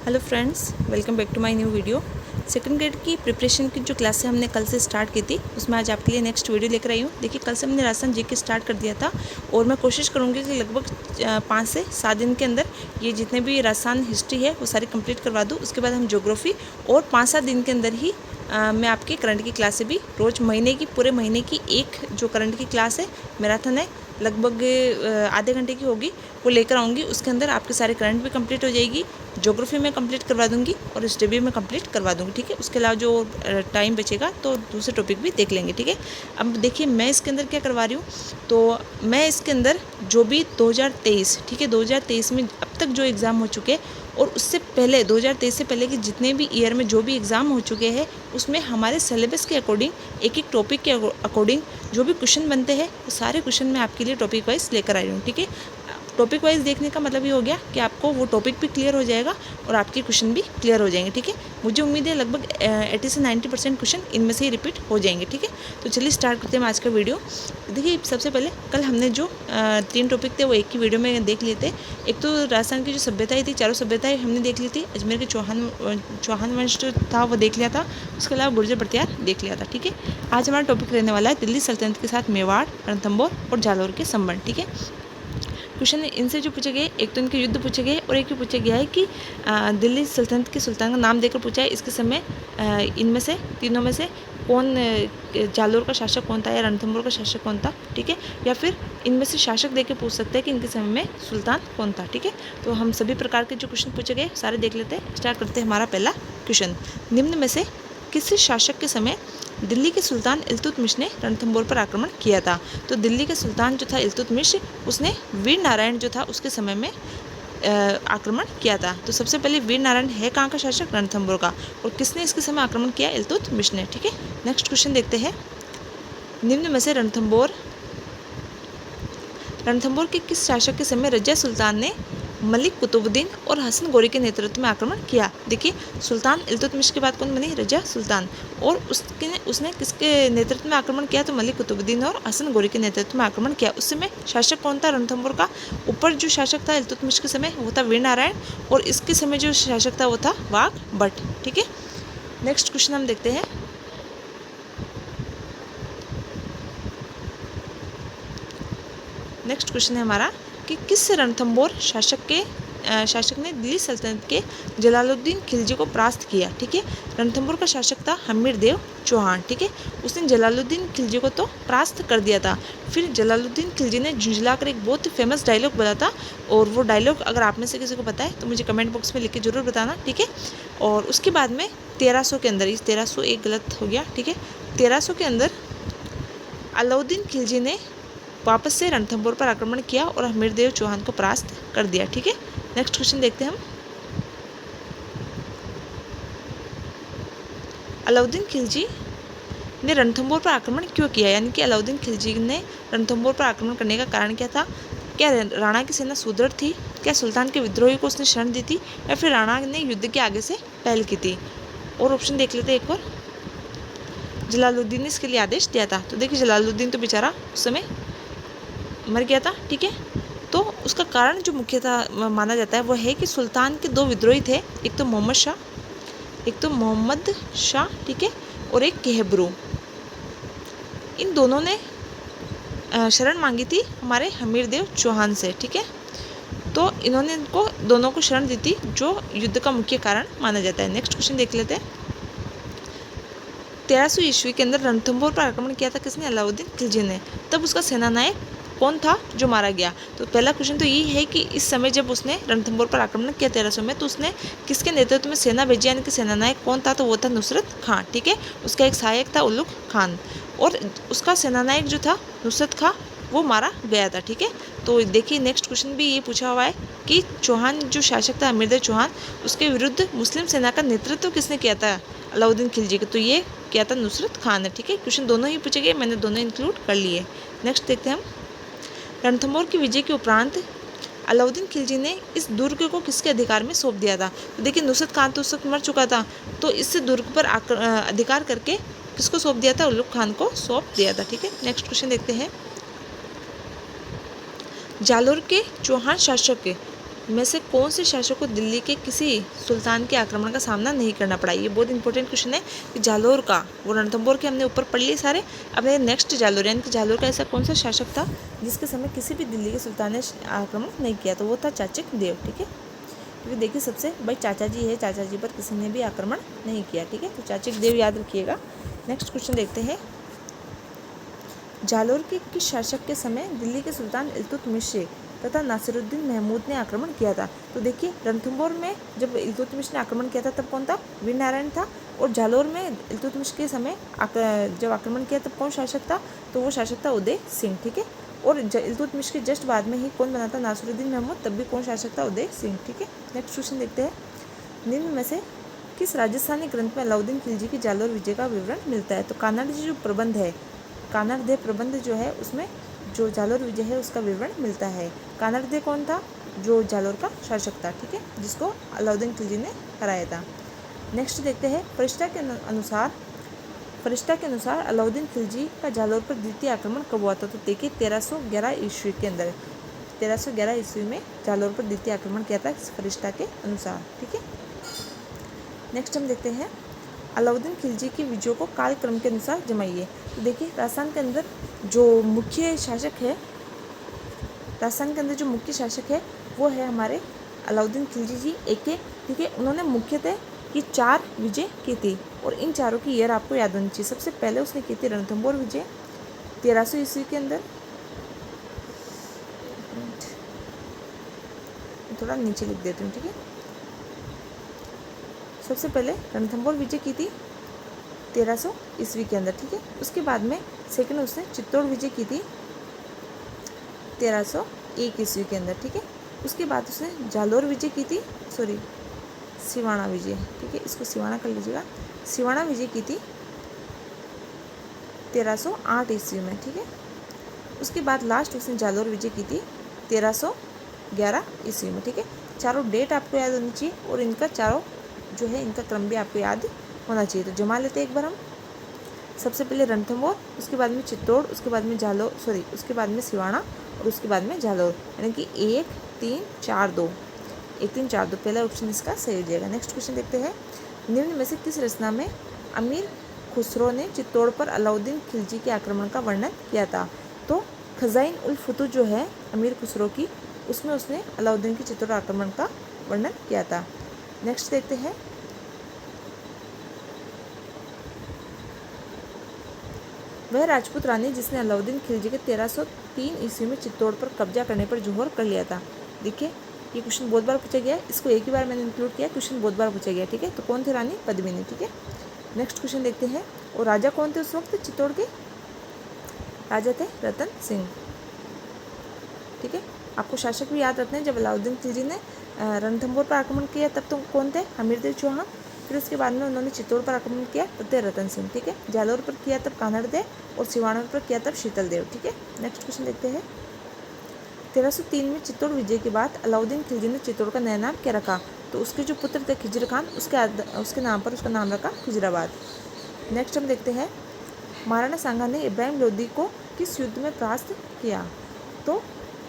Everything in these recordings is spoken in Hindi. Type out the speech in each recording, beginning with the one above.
Hello friends, welcome back to my new video. Second grade की प्रिपरेशन की जो क्लासें हमने कल से स्टार्ट की थी, उसमें आज आपके लिए नेक्स्ट वीडियो लेकर आई हूँ। देखिए, कल से हमने राजस्थान जीके स्टार्ट कर दिया था और मैं कोशिश करूँगी कि लगभग 5 से 7 दिन के अंदर ये जितने भी राजस्थान हिस्ट्री है वो सारी कंप्लीट करवा दूँ। उसके बाद हम ज्योग्राफी और 5-7 दिन के अंदर ही मैं आपकी करंट की क्लासें भी रोज़ पूरे महीने की एक जो करंट की क्लास है, मैराथन है, लगभग आधे घंटे की होगी, वो लेकर आऊँगी। उसके अंदर आपके सारे करंट भी कंप्लीट हो जाएगी, ज्योग्राफी में कंप्लीट करवा दूँगी और हिस्ट्री में कंप्लीट करवा दूँगी। ठीक है, उसके अलावा जो टाइम बचेगा तो दूसरे टॉपिक भी देख लेंगे। ठीक है, अब देखिए मैं इसके अंदर क्या करवा रही हूँ। तो मैं इसके अंदर जो भी 2023, ठीक है, 2023 में अब तक जो एग्ज़ाम हो चुके हैं और उससे पहले 2023 से पहले के जितने भी ईयर में जो भी एग्ज़ाम हो चुके हैं, उसमें हमारे सिलेबस के अकॉर्डिंग एक एक टॉपिक के अकॉर्डिंग जो भी क्वेश्चन बनते हैं वो सारे क्वेश्चन मैं आपके लिए टॉपिक वाइज लेकर आई हूँ। ठीक है, टॉपिक वाइज देखने का मतलब ये हो गया कि आपको वो टॉपिक भी क्लियर हो जाएगा और आपके क्वेश्चन भी क्लियर हो जाएंगे। ठीक है, मुझे उम्मीद है लगभग 80 से 90% क्वेश्चन इनमें से ही रिपीट हो जाएंगे। ठीक है, तो चलिए स्टार्ट करते हैं आज का वीडियो। देखिए, सबसे पहले कल हमने जो 3 टॉपिक थे वो एक ही वीडियो में देख लिए थे। एक तो राजस्थान की जो सभ्यताएं थी, चारों सभ्यताएं हमने देख ली थी। अजमेर के चौहान वंश जो था वो देख लिया था। उसके अलावा गुर्जर बर्तियार देख लिया था। ठीक है, आज हमारा टॉपिक रहने वाला है दिल्ली सल्तनत के साथ मेवाड़, रणथंभौर और जालौर के संबंध। ठीक है, क्वेश्चन इनसे जो पूछे गए, एक तो इनके युद्ध पूछे गए और एक ये पूछा गया है कि दिल्ली सल्तनत के सुल्तान का नाम देकर पूछा है। इसके समय इनमें से तीनों में से कौन, जालौर का शासक कौन था या रणथंभौर का शासक कौन था। ठीक है, या फिर इनमें से शासक देकर पूछ सकते हैं कि इनके समय में सुल्तान कौन था। ठीक है, तो हम सभी प्रकार के जो क्वेश्चन पूछे गए सारे देख लेते हैं। स्टार्ट करते हैं हमारा पहला क्वेश्चन। निम्न में से किस शासक के समय दिल्ली के सुल्तान इल्तुतमिश ने रणथंभौर पर आक्रमण किया था। तो दिल्ली के सुल्तान जो था इल्तुतमिश, उसने वीर नारायण जो था उसके समय में आक्रमण किया था। तो सबसे पहले वीर नारायण है कहाँ का शासक, रणथंभौर का, और किसने इसके समय आक्रमण किया, इल्तुतमिश ने। ठीक है, नेक्स्ट क्वेश्चन देखते हैं। निम्न में से रणथंभौर के किस शासक के समय रजिया सुल्तान ने मलिक कुतुबुद्दीन और हसन गौरी के नेतृत्व में आक्रमण किया। देखिए, सुल्तान इल्तुतमिश के बाद कौन बनी, रजिया सुल्तान, और उसने किसके नेतृत्व में आक्रमण किया, तो मलिक कुतुबुद्दीन और हसन गौरी के नेतृत्व में आक्रमण किया। उस समय शासक कौन था, रणथंभौर का। ऊपर जो शासक था इल्तुतमिश के समय वो था वीर नारायण, और इसके समय जो शासक था वो था वाघ भट्ट। ठीक है, नेक्स्ट क्वेश्चन हम देखते हैं। नेक्स्ट क्वेश्चन है हमारा कि किस रणथंभौर शासक ने दिल्ली सल्तनत के जलालुद्दीन खिलजी को परास्त किया। ठीक है, रणथंभौर का शासक था हमीरदेव चौहान। ठीक है, उसने जलालुद्दीन खिलजी को तो परास्त कर दिया था। फिर जलालुद्दीन खिलजी ने झुंझलाकर एक बहुत फेमस डायलॉग बोला था, और वो डायलॉग अगर आप में से किसी को पता है तो मुझे कमेंट बॉक्स में लिख के जरूर बताना। ठीक है, और उसके बाद में 1300 के अंदर, इस 1300 एक गलत हो गया। ठीक है, 1300 के अंदर अलाउद्दीन खिलजी ने वापस से रणथंभौर पर आक्रमण किया और हमीरदेव चौहान को परास्त कर दिया। ठीक है, नेक्स्ट क्वेश्चन देखते हैं हम। अलाउद्दीन खिलजी ने रणथंभौर पर आक्रमण क्यों किया, यानी कि अलाउद्दीन खिलजी ने रणथंभौर पर आक्रमण करने का कारण क्या था। क्या राणा की सेना सुदृढ़ थी, क्या सुल्तान के विद्रोही को उसने शरण दी थी, या फिर राणा ने युद्ध के आगे से पहल की थी। और ऑप्शन देख लेते हैं एक और। जलालुद्दीन ने इसके लिए आदेश दिया था। तो देखिए, जलालुद्दीन तो बेचारा उस समय मर गया था। ठीक है, तो उसका कारण जो मुख्यतः माना जाता है वो है कि सुल्तान के 2 विद्रोही थे, एक तो मोहम्मद शाह, ठीक है, और एक केहबरू। इन दोनों ने शरण मांगी थी हमारे हमीरदेव चौहान से। ठीक है, तो इन्होंने दोनों को शरण दी थी, जो युद्ध का मुख्य कारण माना जाता है। नेक्स्ट क्वेश्चन देख लेते हैं। 1300 ईस्वी के अंदर रणथंभौर पर आक्रमण किया था किसने, अलाउद्दीन खिलजी ने। तब उसका सेनानायक कौन था जो मारा गया। तो पहला क्वेश्चन तो ये है कि इस समय जब उसने रणथंभौर पर आक्रमण किया 1300 में, तो उसने किसके नेतृत्व में सेना भेजी, यानी कि सेनानायक कौन था, तो वो था नुसरत खां। ठीक है, उसका एक सहायक था उल्लुग खान, और उसका सेनानायक जो था नुसरत खां वो मारा गया था। ठीक है, तो देखिए नेक्स्ट क्वेश्चन भी ये पूछा हुआ है कि चौहान जो शासक था हमीरदेव चौहान, उसके विरुद्ध मुस्लिम सेना का नेतृत्व किसने किया था, अलाउद्दीन खिलजी का। तो ये किया था नुसरत खान ने। ठीक है, क्वेश्चन दोनों ही पूछे गए, मैंने दोनों इंक्लूड कर लिए। नेक्स्ट देखते हैं हम। रणथंभौर की विजय के उपरांत अलाउद्दीन खिलजी ने इस दुर्ग को किसके अधिकार में सौंप दिया था। तो देखिए, नुसरत खान तो उस वक्त मर चुका था, तो इस दुर्ग पर अधिकार करके किसको सौंप दिया था, उल्लुग खान को सौंप दिया था। ठीक है, नेक्स्ट क्वेश्चन देखते हैं। जालौर के चौहान शासक में से कौन से शासक को दिल्ली के किसी सुल्तान के आक्रमण का सामना नहीं करना पड़ा? ये बहुत इंपॉर्टेंट क्वेश्चन है कि जालोर का, वो रणथंभौर के हमने ऊपर पढ़ लिए सारे। अब नेक्स्ट जालोर, यानी कि जालोर का ऐसा कौन सा शासक था जिसके समय किसी भी दिल्ली के सुल्तान ने आक्रमण नहीं किया? तो वो था चाचक देव। ठीक है, क्योंकि देखिए सबसे भाई चाचा जी है, चाचा जी पर किसी ने भी आक्रमण नहीं किया। ठीक है, तो चाचक देव याद रखिएगा। नेक्स्ट क्वेश्चन देखते हैं, जालोर के किस शासक के समय दिल्ली के सुल्तान इल्तुतमिश तथा नासिरुद्दीन महमूद ने आक्रमण किया था? तो देखिए रणथंभौर में जब इल्तुतमिश ने आक्रमण किया था तब कौन था? वीर नारायण था। और जालोर में इल्तुतमिश के समय जब आक्रमण किया तब कौन शासक था? तो वो शासक था उदय सिंह। ठीक है, और इल्तुतमिश के जस्ट बाद में ही कौन बना था? नासिरुद्दीन महमूद। तब भी कौन शासक था? उदय सिंह। ठीक है, नेक्स्ट क्वेश्चन देखते हैं, निम्न में से किस राजस्थानी ग्रंथ में अलाउद्दीन खिलजी की जालोर विजय का विवरण मिलता है? तो कान्हाड जी जो प्रबंध है, कान्हाड प्रबंध जो है उसमें जो जालोर विजय है उसका विवरण मिलता है। कान्हाड कौन था? जो जालोर का शासक था। ठीक है, जिसको अलाउद्दीन खिलजी ने हराया था। नेक्स्ट देखते हैं, फरिश्ता के अनुसार अलाउद्दीन खिलजी का जालोर पर द्वितीय आक्रमण कब हुआ था? तो देखिए 1311 ईस्वी के अंदर, 1311 ईस्वी में जालोर पर द्वितीय आक्रमण किया था फरिश्ता के अनुसार। ठीक है, नेक्स्ट हम देखते हैं, अलाउद्दीन खिलजी की विजयों को कालक्रम के अनुसार जमाइए। तो देखिए राजस्थान के अंदर जो मुख्य शासक है वो है हमारे अलाउद्दीन खिलजी जी एक। ठीक है, उन्होंने मुख्यतः ये 4 विजय की थी और इन चारों की ईयर आपको याद होनी चाहिए। सबसे पहले उसने की थी रणथंभौर विजय 1300 ईस्वी के अंदर, थोड़ा नीचे लिख देती हूँ। ठीक है, सबसे पहले रणथंभौर विजय की थी 1300 ईस्वी के अंदर। ठीक है, उसके बाद में सेकंड उसने चित्तौड़ विजय की थी 1301 ईस्वी के अंदर। ठीक है, उसके बाद उसने जालोर विजय की थी, सिवाना विजय। ठीक है, इसको सिवाना कर लीजिएगा, सिवाना विजय की थी 1308 ईस्वी में। ठीक है, उसके बाद लास्ट उसने जालोर विजय की थी 1311 ईस्वी में। ठीक है, चारों डेट आपको याद होनी चाहिए और इनका चारों जो है इनका क्रम भी आपको याद होना चाहिए। तो जमा लेते हैं एक बार हम। सबसे पहले रणथंभौर, उसके बाद में चित्तौड़, उसके बाद में उसके बाद में सिवाना और उसके बाद में जालोर, यानी कि 1 3 4 2, 1 3 4 2 पहला ऑप्शन इसका सही हो जाएगा। नेक्स्ट क्वेश्चन देखते हैं, निम्न में से किस रचना में अमीर खुसरो ने चित्तौड़ पर अलाउद्दीन खिलजी के आक्रमण का वर्णन किया था? तो खजाइन उल फुतूह जो है अमीर खुसरो की, उसमें उसने अलाउद्दीन के चित्तौड़ आक्रमण का वर्णन किया था। नेक्स्ट देखते हैं, वह राजपूत रानी जिसने अलाउद्दीन खिलजी के 1303 ईस्वी में चित्तौड़ पर कब्जा करने पर जोहर कर लिया था। देखिए ये क्वेश्चन बहुत बार पूछा गया है, इसको एक ही बार मैंने इंक्लूड किया, क्वेश्चन बहुत बार पूछा गया। ठीक है, तो कौन थे? रानी पद्मिनी। ठीक है, नेक्स्ट क्वेश्चन देखते हैं, और राजा कौन थे उस वक्त चित्तौड़ के? राजा थे रतन सिंह। ठीक है, आपको शासक भी याद रखना है। जब अलाउद्दीन खिलजी ने रणथंभौर पर आक्रमण किया तब तो कौन थे? हमीरदेव चौहान। फिर उसके बाद में उन्होंने चित्तौड़ पर आक्रमण किया तब थे रतन सिंह। ठीक है, जालोर पर किया तब कान्हाड देव और सिवाना पर किया तब शीतल देव। ठीक है, नेक्स्ट क्वेश्चन देखते हैं, 1303 में चित्तौड़ विजय के बाद अलाउद्दीन खिलजी ने चित्तौड़ का नया नाम क्या रखा? तो उसके जो पुत्र थे खिजर खान, उसके नाम पर उसका नाम रखा खिजराबाद। नेक्स्ट हम देखते हैं, महाराणा सांगा ने इब्राहिम लोदी को किस युद्ध में परास्त किया? तो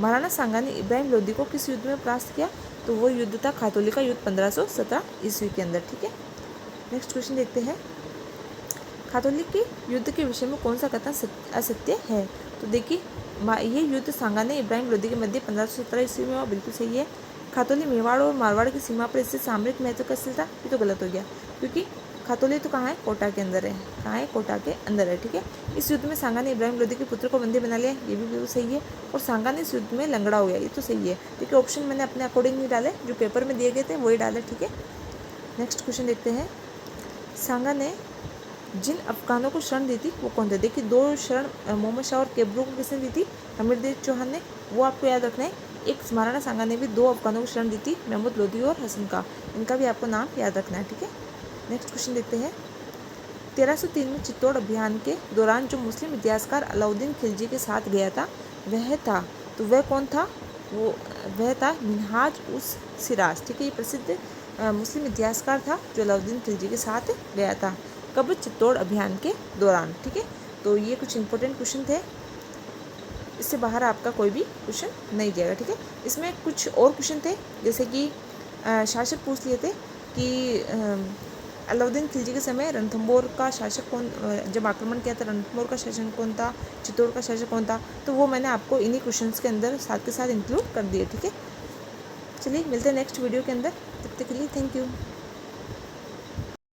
महाराणा सांगा ने इब्राहिम लोदी को किस युद्ध में परास्त किया? तो वो युद्ध था खातौली का युद्ध 1517 ईस्वी के अंदर। ठीक है, नेक्स्ट क्वेश्चन देखते हैं, खातौली के युद्ध के विषय में कौन सा कथन असत्य है? तो देखिए ये युद्ध सांगा ने इब्राहिम लोदी के मध्य 1517 ईस्वी में हुआ, बिल्कुल सही है। खातौली मेवाड़ और मारवाड़ की सीमा पर स्थित सामरिक महत्व का स्थल था, ये तो गलत हो गया, क्योंकि खातौली तो कहाँ है? कोटा के अंदर है। कहाँ है? कोटा के अंदर है। ठीक है, इस युद्ध में सांगा ने इब्राहिम लोदी के पुत्र को बंदी बना लिया, ये भी बिल्कुल सही है। और सांगा ने इस युद्ध में लंगड़ा हो गया, ये तो सही है। ठीक है, ऑप्शन मैंने अपने अकॉर्डिंग नहीं डाले, जो पेपर में दिए गए थे वही डाले। ठीक है, नेक्स्ट क्वेश्चन देखते हैं, सांगा ने जिन अफगानों को शरण दी थी वो कौन थे? देखिए 2 शरण मोहम्मद शाह और केबरू को किसने दी थी? हमीरदेव चौहान ने, वो आपको याद रखना है। एक महाराणा सांगा ने भी 2 अफगानों को शरण दी थी, महमूद लोदी और हसन का, इनका भी आपको नाम याद रखना है। ठीक है, नेक्स्ट क्वेश्चन देखते हैं, 1303 में चित्तौड़ अभियान के दौरान जो मुस्लिम इतिहासकार अलाउद्दीन खिलजी के साथ गया था वह कौन था? वह था मिन्हाज उस सिराज। ठीक है, ये प्रसिद्ध मुस्लिम इतिहासकार था जो अलाउद्दीन खिलजी के साथ गया था। कब? चित्तौड़ अभियान के दौरान। ठीक है, तो ये कुछ इंपॉर्टेंट क्वेश्चन थे। इससे बाहर आपका कोई भी क्वेश्चन नहीं जाएगा, ठीक है। इसमें कुछ और क्वेश्चन थे, जैसे कि शासक पूछ लिए थे कि अलाउद्दीन खिलजी के समय रणथंभौर का शासक कौन, जब आक्रमण किया था रणथंभौर का शासक कौन था, चित्तौड़ का शासक कौन था, तो वो मैंने आपको इन्हीं क्वेश्चंस के अंदर साथ के साथ इंक्लूड कर दिए, ठीक है। चलिए मिलते हैं नेक्स्ट वीडियो के अंदर, तब तक के लिए थैंक यू।